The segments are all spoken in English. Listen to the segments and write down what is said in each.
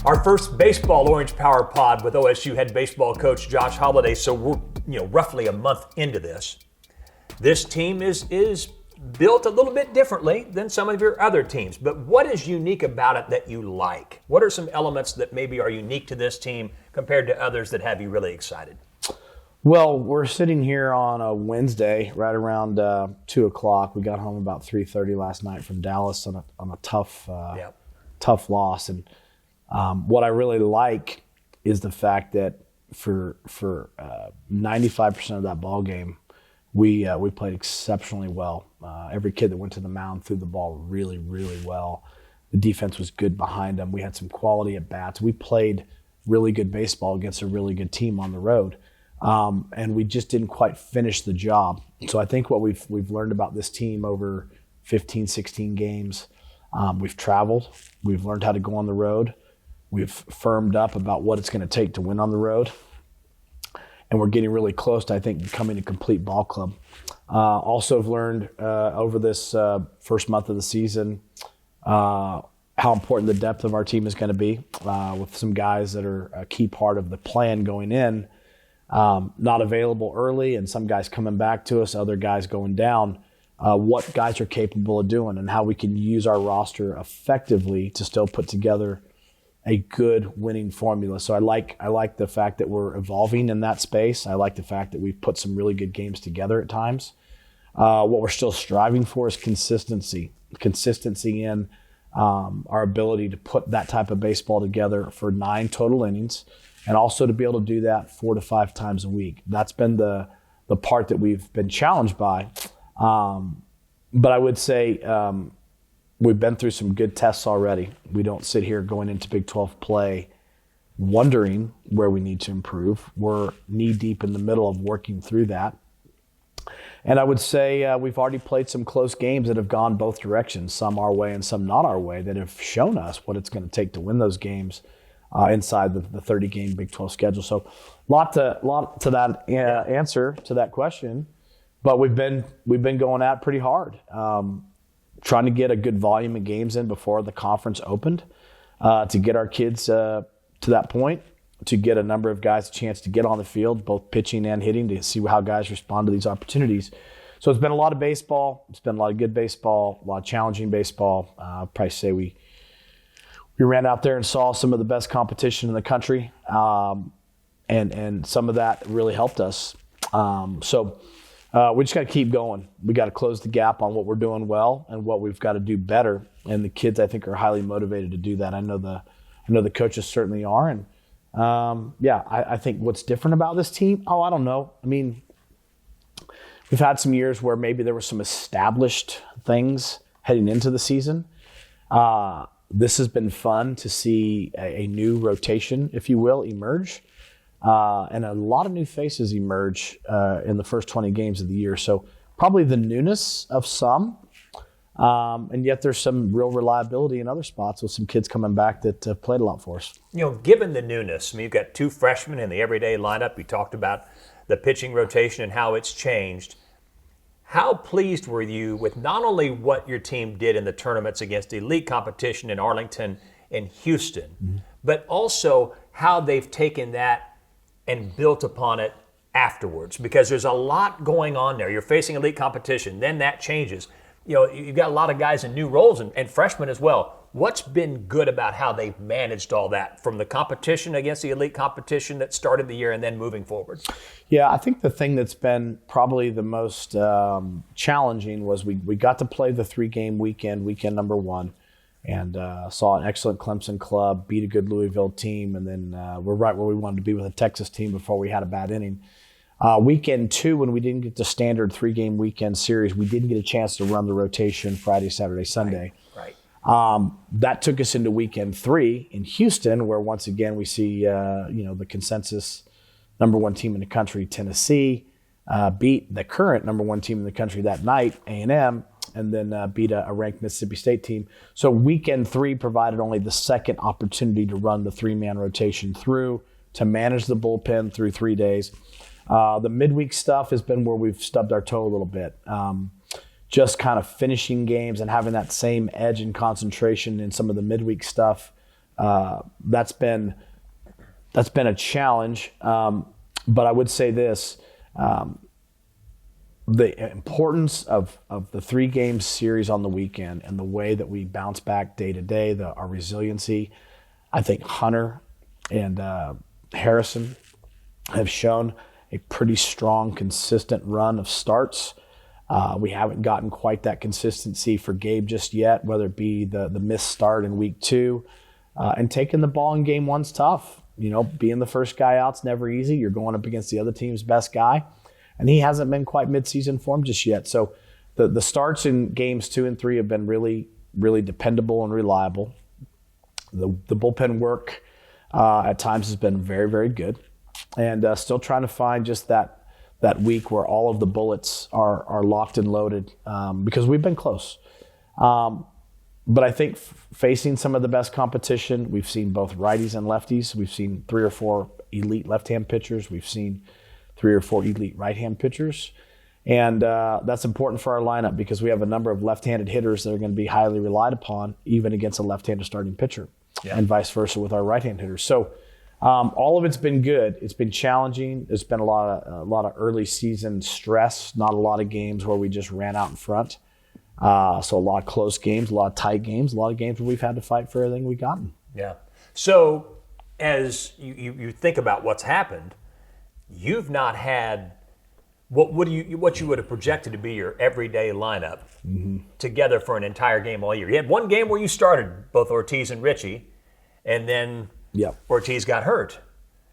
Our first baseball Orange Power Pod with OSU head baseball coach Josh Holliday. So we're roughly a month into this. This team is built a little bit differently than some of your other teams. But what is unique about it that you like? What are some elements that maybe are unique to this team compared to others that have you really excited? Well, we're sitting here on a Wednesday, right around 2 o'clock. We got home about 3:30 last night from Dallas on a tough loss. And what I really like is the fact that for 95% of that ball game, we played exceptionally well. Every kid that went to the mound threw the ball really, really well. The defense was good behind them. We had some quality at bats. We played really good baseball against a really good team on the road. And we just didn't quite finish the job. So I think what we've learned about this team over 15, 16 games, we've traveled, we've learned how to go on the road, we've firmed up about what it's going to take to win on the road, and we're getting really close to, I think, becoming a complete ball club. Also have learned over this first month of the season how important the depth of our team is going to be, with some guys that are a key part of the plan going in, not available early, and some guys coming back to us, other guys going down, what guys are capable of doing and how we can use our roster effectively to still put together a good winning formula. So I like the fact that we're evolving in that space. I like the fact that we've put some really good games together at times. What we're still striving for is consistency in our ability to put that type of baseball together for 9 total innings, and also to be able to do that 4 to 5 times a week. That's been the part that we've been challenged by. But I would say we've been through some good tests already. We don't sit here going into Big 12 play wondering where we need to improve. We're knee-deep in the middle of working through that. And I would say we've already played some close games that have gone both directions, some our way and some not our way, that have shown us what it's going to take to win those games inside the 30-game Big 12 schedule. So lot to that answer to that question. But we've been going at it pretty hard, trying to get a good volume of games in before the conference opened, to get our kids to that point, to get a number of guys a chance to get on the field, both pitching and hitting, to see how guys respond to these opportunities. So it's been a lot of baseball. It's been a lot of good baseball, a lot of challenging baseball. I'll probably say we ran out there and saw some of the best competition in the country, and some of that really helped us. So we just got to keep going. We got to close the gap on what we're doing well and what we've got to do better. And the kids, I think, are highly motivated to do that. I know the coaches certainly are. And I think what's different about this team, I don't know. I mean, we've had some years where maybe there were some established things heading into the season. This has been fun to see a new rotation, if you will, emerge. And a lot of new faces emerge in the first 20 games of the year. So probably the newness of some, and yet there's some real reliability in other spots with some kids coming back that played a lot for us. Given the newness, I mean, you've got 2 freshmen in the everyday lineup. You talked about the pitching rotation and how it's changed. How pleased were you with not only what your team did in the tournaments against elite competition in Arlington and Houston, but also how they've taken that and built upon it afterwards? Because there's a lot going on there. You're facing elite competition, then that changes. You've got a lot of guys in new roles and freshmen as well. What's been good about how they've managed all that from the competition against the elite competition that started the year and then moving forward? Yeah, I think the thing that's been probably the most challenging was we got to play the 3-game weekend number 1, and saw an excellent Clemson club, beat a good Louisville team, and then we're right where we wanted to be with a Texas team before we had a bad inning. Weekend 2, when we didn't get the standard 3-game weekend series, we didn't get a chance to run the rotation Friday, Saturday, Sunday. Right. That took us into weekend 3 in Houston, where once again we see the consensus number 1 team in the country, Tennessee, beat the current number 1 team in the country that night, A&M, and then beat a ranked Mississippi State team. So weekend 3 provided only the second opportunity to run the 3-man rotation through, to manage the bullpen through 3 days. The midweek stuff has been where we've stubbed our toe a little bit. Just kind of finishing games and having that same edge and concentration in some of the midweek stuff that's been a challenge. But I would say this. The importance of the 3-game series on the weekend and the way that we bounce back day to day, our resiliency, I think Hunter and Harrison have shown a pretty strong, consistent run of starts. We haven't gotten quite that consistency for Gabe just yet, whether it be the missed start in week 2 and taking the ball in game 1's tough. Being the first guy out's never easy. You're going up against the other team's best guy. And he hasn't been quite midseason form just yet. So the starts in games 2 and 3 have been really, really dependable and reliable. The bullpen work at times has been very, very good. And still trying to find just that week where all of the bullets are locked and loaded because we've been close. But I think facing some of the best competition, we've seen both righties and lefties. We've seen 3 or 4 elite left-hand pitchers. We've seen 3 or 4 elite right-hand pitchers. And that's important for our lineup because we have a number of left-handed hitters that are going to be highly relied upon, even against a left-handed starting pitcher, and vice versa with our right-hand hitters. So all of it's been good. It's been challenging. There's been a lot of early season stress, not a lot of games where we just ran out in front. So a lot of close games, a lot of tight games, a lot of games where we've had to fight for everything we've gotten. Yeah. So as you think about what's happened, you've not had what you would have projected to be your everyday lineup together for an entire game all year. You had one game where you started both Ortiz and Richie, and then Ortiz got hurt.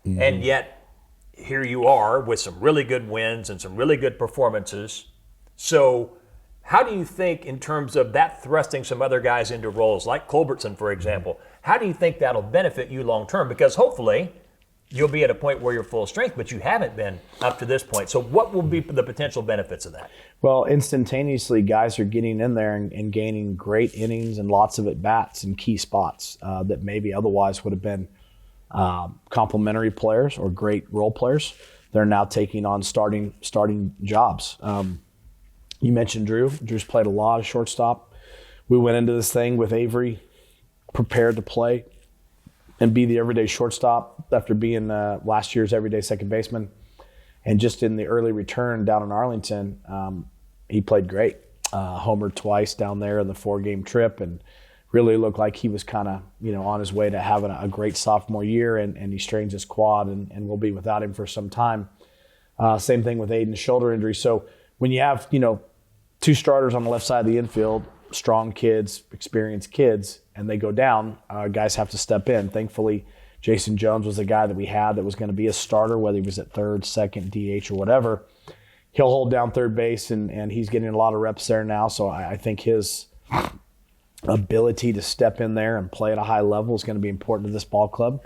And yet here you are with some really good wins and some really good performances. So how do you think, in terms of that thrusting some other guys into roles like Culbertson, for example, how do you think that'll benefit you long term? Because hopefully you'll be at a point where you're full strength, but you haven't been up to this point. So what will be the potential benefits of that? Well, instantaneously, guys are getting in there and gaining great innings and lots of at-bats in key spots that maybe otherwise would have been complementary players or great role players. They're now taking on starting jobs. You mentioned Drew. Drew's played a lot of shortstop. We went into this thing with Avery prepared to play and be the everyday shortstop after being last year's everyday second baseman. And just in the early return down in Arlington, he played great. Homered twice down there in the 4-game trip and really looked like he was kind of on his way to having a great sophomore year, and he strains his quad and we'll be without him for some time. Same thing with Aiden's shoulder injury. So when you have 2 starters on the left side of the infield, strong kids, experienced kids, and they go down, guys have to step in. Thankfully, Jason Jones was the guy that we had that was going to be a starter, whether he was at third, second, DH, or whatever. He'll hold down third base, and he's getting a lot of reps there now. So I think his ability to step in there and play at a high level is going to be important to this ball club.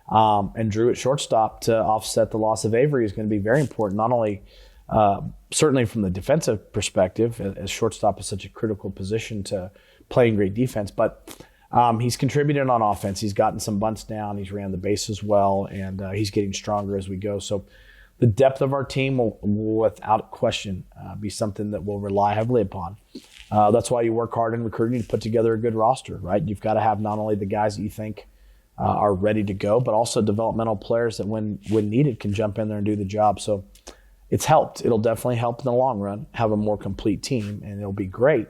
And Drew at shortstop to offset the loss of Avery is going to be very important, not only certainly from the defensive perspective, as shortstop is such a critical position to playing great defense, but he's contributed on offense. He's gotten some bunts down. He's ran the bases well, and he's getting stronger as we go. So the depth of our team will without question, be something that we'll rely heavily upon. That's why you work hard in recruiting to put together a good roster, right? You've got to have not only the guys that you think are ready to go, but also developmental players that when needed can jump in there and do the job. So it's helped. It'll definitely help in the long run, have a more complete team, and it'll be great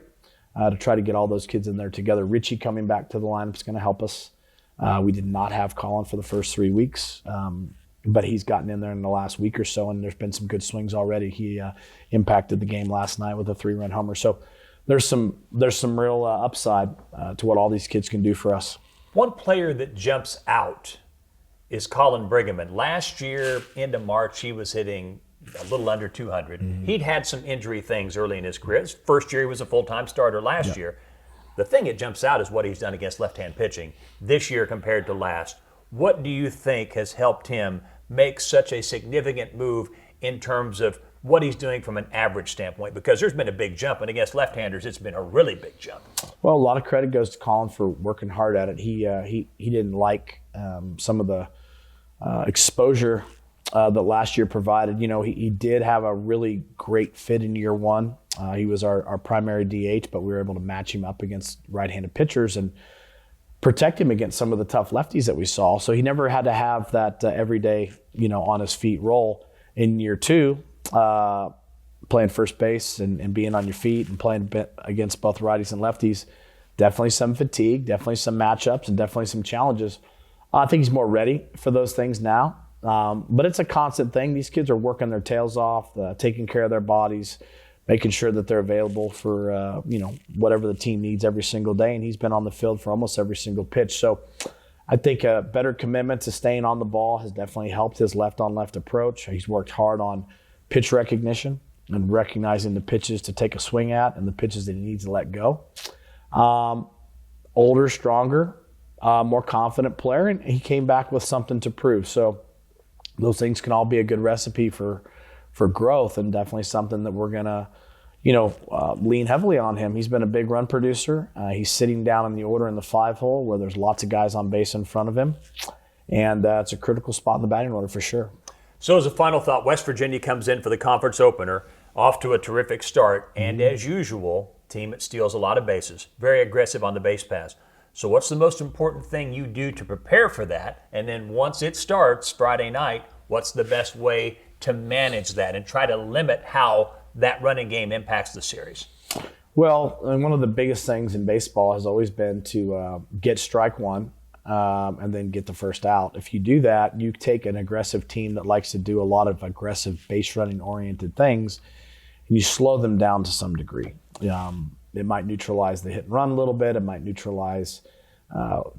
to try to get all those kids in there together. Richie coming back to the lineup is going to help us. We did not have Colin for the first 3 weeks, but he's gotten in there in the last week or so, and there's been some good swings already. He impacted the game last night with a 3-run homer. So there's some real upside to what all these kids can do for us. One player that jumps out is Colin Brighamman. Last year, into March, he was hitting a little under 200. He'd had some injury things early in his career. His first year, he was a full-time starter last year. The thing that jumps out is what he's done against left-hand pitching this year compared to last. What do you think has helped him make such a significant move in terms of what he's doing from an average standpoint? Because there's been a big jump, and against left-handers, it's been a really big jump. Well, a lot of credit goes to Colin for working hard at it. He didn't like some of the exposure that last year provided. He did have a really great fit in year one. He was our primary DH, but we were able to match him up against right-handed pitchers and protect him against some of the tough lefties that we saw. So he never had to have that everyday, on his feet role. In year 2, playing first base and being on your feet and playing a bit against both righties and lefties, definitely some fatigue, definitely some matchups, and definitely some challenges. I think he's more ready for those things now. But it's a constant thing. These kids are working their tails off, taking care of their bodies, making sure that they're available for, whatever the team needs every single day. And he's been on the field for almost every single pitch. So I think a better commitment to staying on the ball has definitely helped his left-on-left approach. He's worked hard on pitch recognition and recognizing the pitches to take a swing at and the pitches that he needs to let go. Older, stronger, more confident player, and he came back with something to prove. So those things can all be a good recipe for growth, and definitely something that we're going to, lean heavily on him. He's been a big run producer. He's sitting down in the order in the 5-hole where there's lots of guys on base in front of him, and it's a critical spot in the batting order for sure. So as a final thought, West Virginia comes in for the conference opener, off to a terrific start, and as usual, team that steals a lot of bases, very aggressive on the base paths. So what's the most important thing you do to prepare for that? And then once it starts Friday night, what's the best way to manage that and try to limit how that running game impacts the series? Well, and one of the biggest things in baseball has always been to get strike one and then get the first out. If you do that, you take an aggressive team that likes to do a lot of aggressive base running oriented things, and you slow them down to some degree. It might neutralize the hit and run a little bit. It might neutralize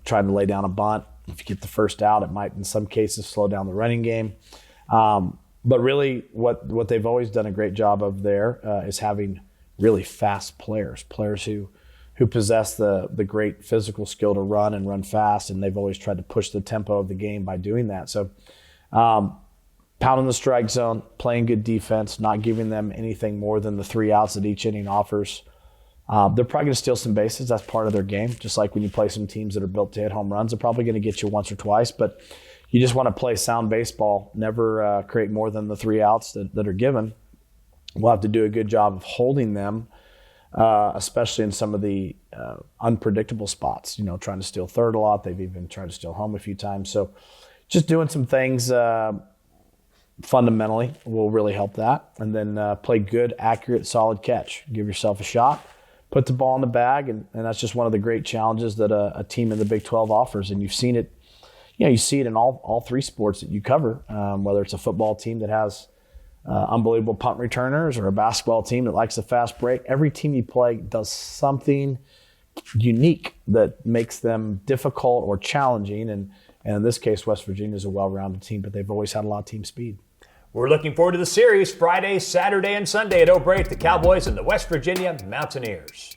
trying to lay down a bunt. If you get the first out, it might in some cases slow down the running game. But really what they've always done a great job of there is having really fast players who possess the great physical skill to run and run fast, and they've always tried to push the tempo of the game by doing that. So pounding the strike zone, playing good defense, not giving them anything more than the 3 outs that each inning offers. They're probably going to steal some bases. That's part of their game. Just like when you play some teams that are built to hit home runs, they're probably going to get you once or twice. But you just want to play sound baseball, never create more than the 3 outs that are given. We'll have to do a good job of holding them, especially in some of the unpredictable spots. Trying to steal third a lot. They've even tried to steal home a few times. So just doing some things fundamentally will really help that. And then play good, accurate, solid catch. Give yourself a shot. Put the ball in the bag, and that's just one of the great challenges that a team in the Big 12 offers. And you've seen it, you see it in all 3 sports that you cover, whether it's a football team that has unbelievable punt returners or a basketball team that likes a fast break. Every team you play does something unique that makes them difficult or challenging. And in this case, West Virginia is a well-rounded team, but they've always had a lot of team speed. We're looking forward to the series Friday, Saturday, and Sunday at O'Brien, the Cowboys and the West Virginia Mountaineers.